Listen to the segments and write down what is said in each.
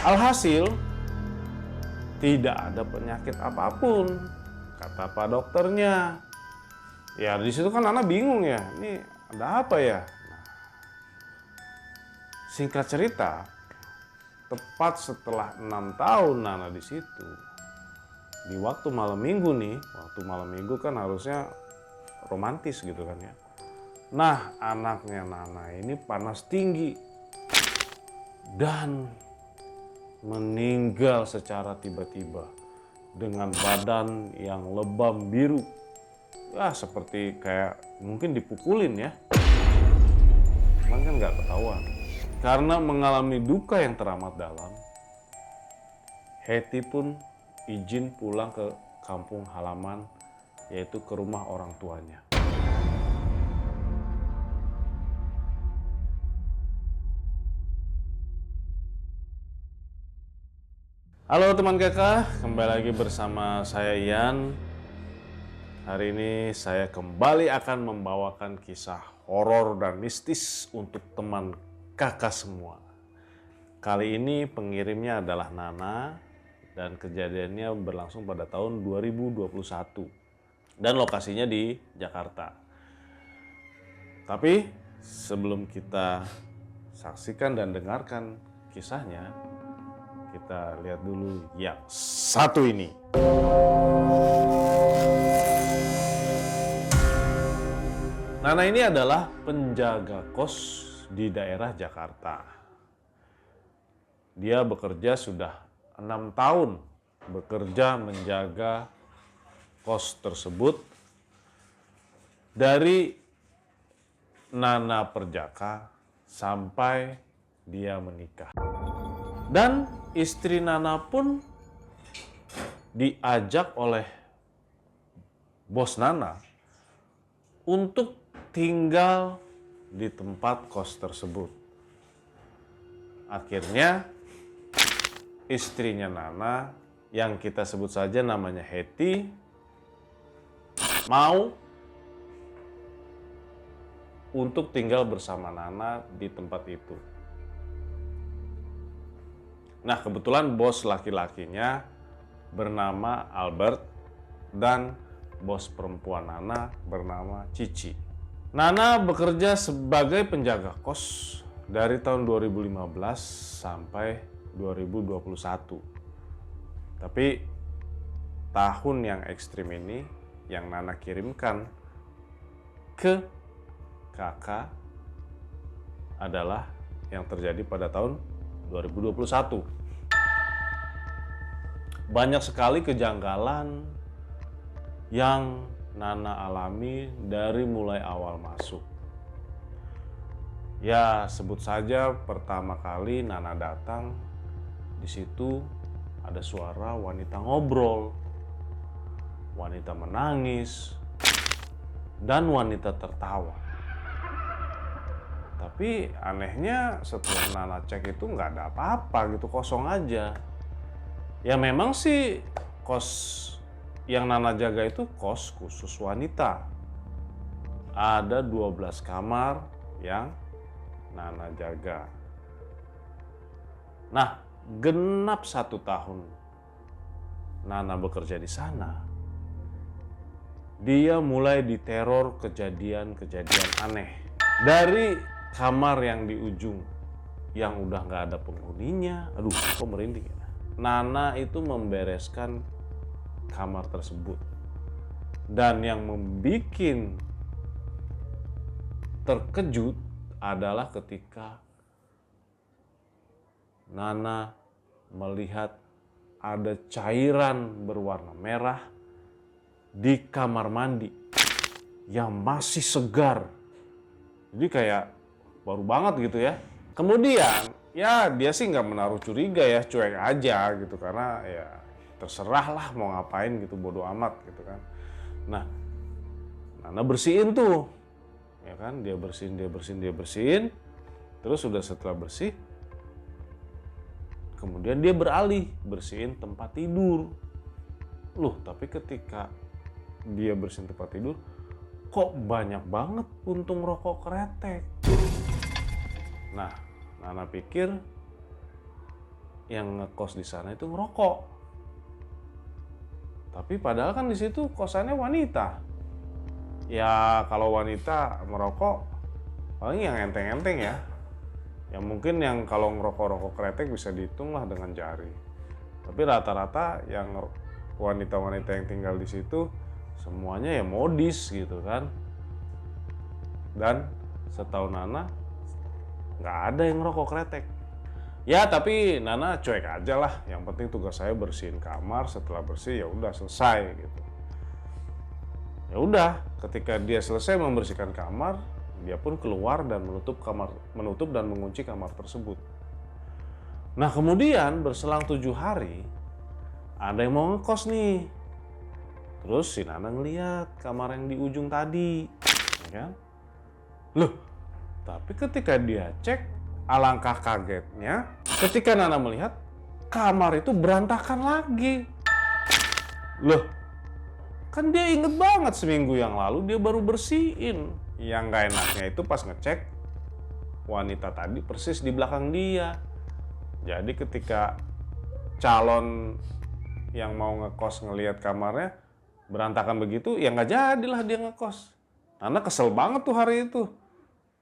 Alhasil, tidak ada penyakit apapun, kata Pak dokternya. Ya di situ kan Nana bingung ya, ini ada apa ya? Singkat cerita, tepat setelah 6 tahun Nana di situ, di waktu malam minggu nih, waktu malam minggu kan harusnya romantis gitu kan ya. Nah, anaknya Nana ini panas tinggi dan meninggal secara tiba-tiba dengan badan yang lebam biru. Ya seperti kayak mungkin dipukulin ya. Cuman kan nggak ketahuan. Karena mengalami duka yang teramat dalam, Hetty pun izin pulang ke kampung halaman, yaitu ke rumah orang tuanya. Halo teman kakak, kembali lagi bersama saya Ian. Hari ini saya kembali akan membawakan kisah horor dan mistis untuk teman kakak semua. Kali ini pengirimnya adalah Nana dan kejadiannya berlangsung pada tahun 2021 dan lokasinya di Jakarta. Tapi sebelum kita saksikan dan dengarkan kisahnya, kita lihat dulu yang satu ini. Nana ini adalah penjaga kos di daerah Jakarta. Dia bekerja sudah 6 tahun, bekerja menjaga kos tersebut dari Nana perjaka sampai dia menikah. Dan istri Nana pun diajak oleh bos Nana untuk tinggal di tempat kos tersebut. Akhirnya istrinya Nana yang kita sebut saja namanya Hetty mau untuk tinggal bersama Nana di tempat itu. Nah, kebetulan bos laki-lakinya bernama Albert dan bos perempuan Nana bernama Cici. Nana bekerja sebagai penjaga kos dari tahun 2015 sampai 2021. Tapi tahun yang ekstrim ini yang Nana kirimkan ke kakak adalah yang terjadi pada tahun 2021. Banyak sekali kejanggalan yang Nana alami dari mulai awal masuk. Ya, sebut saja pertama kali Nana datang, di situ ada suara wanita ngobrol, wanita menangis, dan wanita tertawa. Tapi anehnya setelah Nana cek itu nggak ada apa-apa gitu, kosong aja. Ya memang sih kos yang Nana jaga itu kos khusus wanita. Ada 12 kamar yang Nana jaga. Nah, genap 1 tahun Nana bekerja di sana, dia mulai diteror kejadian-kejadian aneh. Dari kamar yang di ujung yang udah nggak ada penghuninya, aduh kok merinding ya. Nana itu membereskan kamar tersebut, dan yang membuat terkejut adalah ketika Nana melihat ada cairan berwarna merah di kamar mandi yang masih segar. Jadi kayak baru banget gitu ya. Kemudian ya dia sih nggak menaruh curiga ya, cuek aja gitu, karena ya terserah lah mau ngapain gitu, bodo amat gitu kan. Nah, Nana bersihin tuh, ya kan, dia bersihin. Terus sudah setelah bersih, kemudian dia beralih bersihin tempat tidur. Loh, tapi ketika dia bersihin tempat tidur, kok banyak banget puntung rokok kretek. Nah, Nana pikir yang ngekos di sana itu ngerokok. Tapi padahal kan di situ kosannya wanita. Ya kalau wanita merokok paling yang enteng-enteng ya. Ya mungkin yang kalau ngerokok-rokok kretek bisa dihitung lah dengan jari. Tapi rata-rata yang wanita-wanita yang tinggal di situ semuanya ya modis gitu kan. Dan setahu Nana nggak ada yang ngerokok kretek. Ya tapi Nana cuek aja lah. Yang penting tugas saya bersihin kamar. Setelah bersih ya udah selesai gitu. Ya udah, ketika dia selesai membersihkan kamar, dia pun keluar dan menutup dan mengunci kamar tersebut. Nah kemudian berselang 7 hari, ada yang mau ngekos nih. Terus si Nana ngeliat kamar yang di ujung tadi, ya kan? Loh, tapi ketika dia cek, alangkah kagetnya ketika Nana melihat kamar itu berantakan lagi. Loh, kan dia inget banget seminggu yang lalu dia baru bersihin. Yang gak enaknya itu pas ngecek, wanita tadi persis di belakang dia. Jadi ketika calon yang mau ngekos ngelihat kamarnya berantakan begitu, ya nggak jadilah dia ngekos. Nana kesel banget tuh hari itu.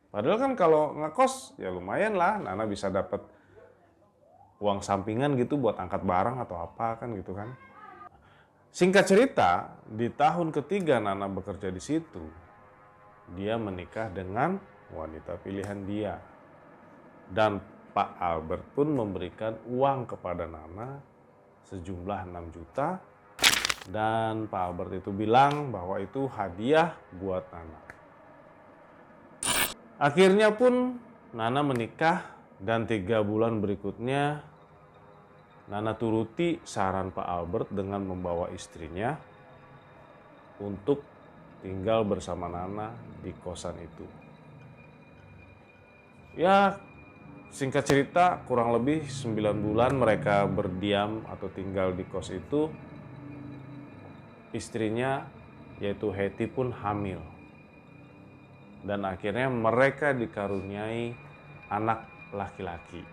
Padahal kan kalau ngekos ya lumayan lah, Nana bisa dapat uang sampingan gitu buat angkat barang atau apa kan gitu kan. Singkat cerita, di tahun ketiga Nana bekerja di situ, dia menikah dengan wanita pilihan dia. Dan Pak Albert pun memberikan uang kepada Nana sejumlah 6 juta. Dan Pak Albert itu bilang bahwa itu hadiah buat Nana. Akhirnya pun Nana menikah dan 3 bulan berikutnya Nana turuti saran Pak Albert dengan membawa istrinya untuk tinggal bersama Nana di kosan itu. Ya, singkat cerita kurang lebih 9 bulan mereka berdiam atau tinggal di kos itu. Istrinya yaitu Hetty pun hamil. Dan akhirnya mereka dikaruniai anak laki-laki.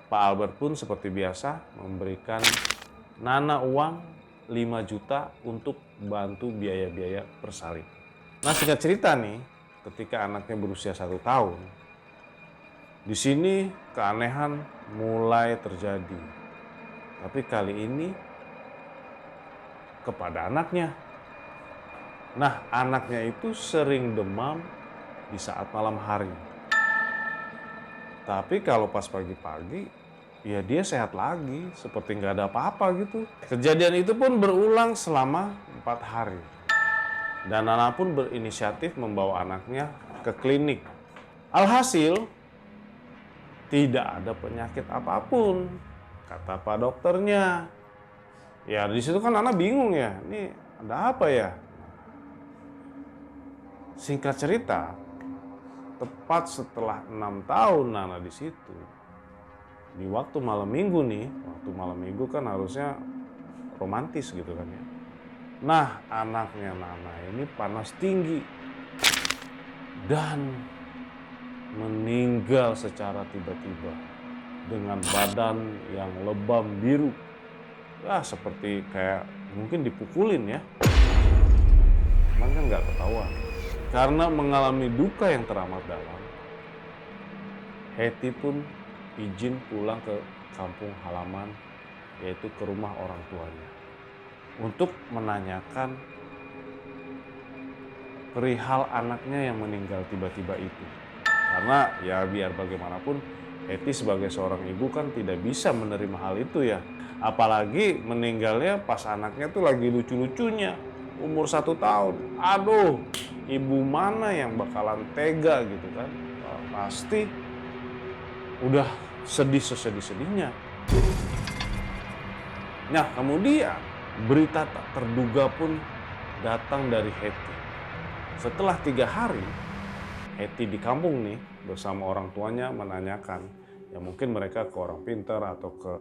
Pak Albert pun seperti biasa memberikan Nana uang 5 juta untuk bantu biaya-biaya persalin. Nah singkat cerita nih, ketika anaknya berusia 1 tahun, di sini keanehan mulai terjadi. Tapi kali ini kepada anaknya. Nah anaknya itu sering demam di saat malam hari. Tapi kalau pas pagi-pagi, ya dia sehat lagi, seperti nggak ada apa-apa gitu. Kejadian itu pun berulang selama 4 hari. Dan Nana pun berinisiatif membawa anaknya ke klinik. Alhasil, tidak ada penyakit apapun, kata Pak dokternya. Ya di situ kan Nana bingung ya, ini ada apa ya? Singkat cerita, tepat setelah 6 tahun Nana di situ, di waktu malam minggu nih, waktu malam minggu kan harusnya romantis gitu kan ya. Nah, anaknya Nana ini panas tinggi dan meninggal secara tiba-tiba dengan badan yang lebam biru. Ya, seperti kayak mungkin dipukulin ya. Cuman kan nggak ketahuan. Karena mengalami duka yang teramat dalam, Hetty pun izin pulang ke kampung halaman, yaitu ke rumah orang tuanya, untuk menanyakan perihal anaknya yang meninggal tiba-tiba itu. Karena ya biar bagaimanapun, Hetty sebagai seorang ibu kan tidak bisa menerima hal itu ya. Apalagi meninggalnya pas anaknya tuh lagi lucu-lucunya, umur 1 tahun. Aduh, ibu mana yang bakalan tega gitu kan? Pasti udah sedih sesedih-sedihnya. Nah kemudian berita tak terduga pun datang dari Hetty. Setelah 3 hari, Hetty di kampung nih bersama orang tuanya menanyakan, ya mungkin mereka ke orang pintar atau ke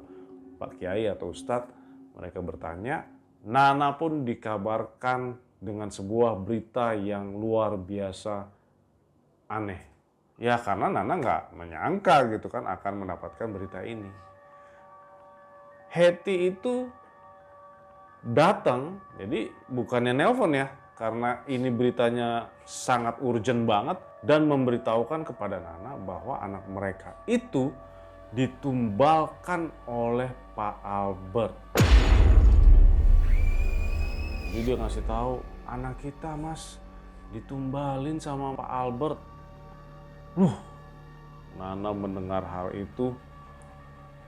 Pak Kiai atau Ustadz, mereka bertanya. Nana pun dikabarkan dengan sebuah berita yang luar biasa aneh. Ya karena Nana nggak menyangka gitu kan akan mendapatkan berita ini. Hetty itu datang, jadi bukannya nelpon ya, karena ini beritanya sangat urgent banget dan memberitahukan kepada Nana bahwa anak mereka itu ditumbalkan oleh Pak Albert. Jadi dia ngasih tahu, anak kita Mas ditumbalin sama Pak Albert. Nana mendengar hal itu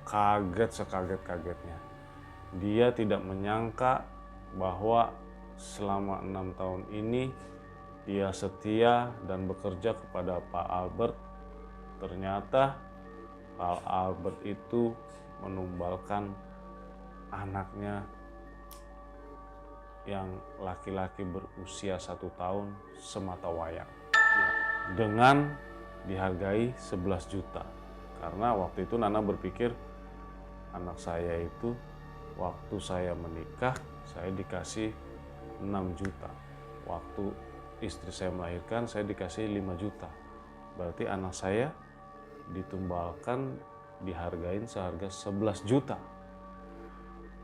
kaget sekaget-kagetnya. Dia tidak menyangka bahwa selama 6 tahun ini dia setia dan bekerja kepada Pak Albert. Ternyata Pak Albert itu menumbalkan anaknya yang laki-laki berusia 1 tahun sematawayang dengan dihargai 11 juta. Karena waktu itu Nana berpikir anak saya itu waktu saya menikah saya dikasih 6 juta. Waktu istri saya melahirkan saya dikasih 5 juta. Berarti anak saya ditumbalkan dihargain seharga 11 juta.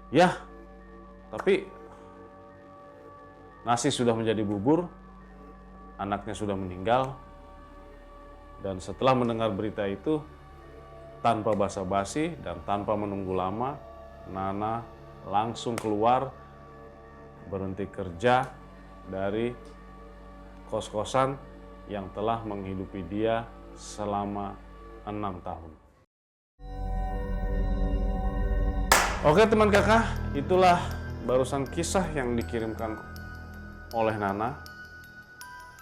Ya, tapi nasi sudah menjadi bubur, anaknya sudah meninggal. Dan setelah mendengar berita itu, tanpa basa-basi dan tanpa menunggu lama, Nana langsung keluar, berhenti kerja dari kos-kosan yang telah menghidupi dia selama 6 tahun. Oke teman kakak, itulah barusan kisah yang dikirimkan oleh Nana.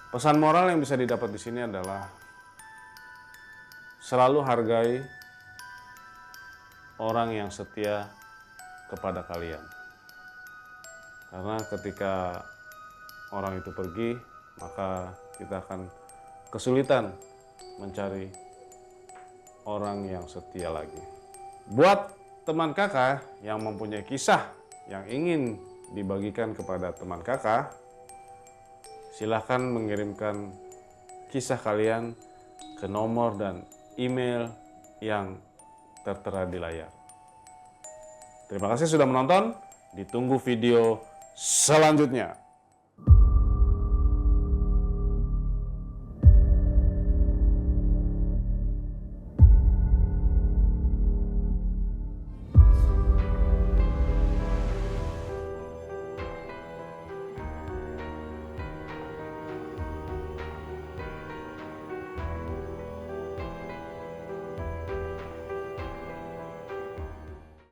Pesan moral yang bisa didapat di sini adalah selalu hargai orang yang setia kepada kalian. Karena ketika orang itu pergi, maka kita akan kesulitan mencari orang yang setia lagi. Buat teman kakak yang mempunyai kisah yang ingin dibagikan kepada teman kakak, silahkan mengirimkan kisah kalian ke nomor dan email yang tertera di layar. Terima kasih sudah menonton, ditunggu video selanjutnya.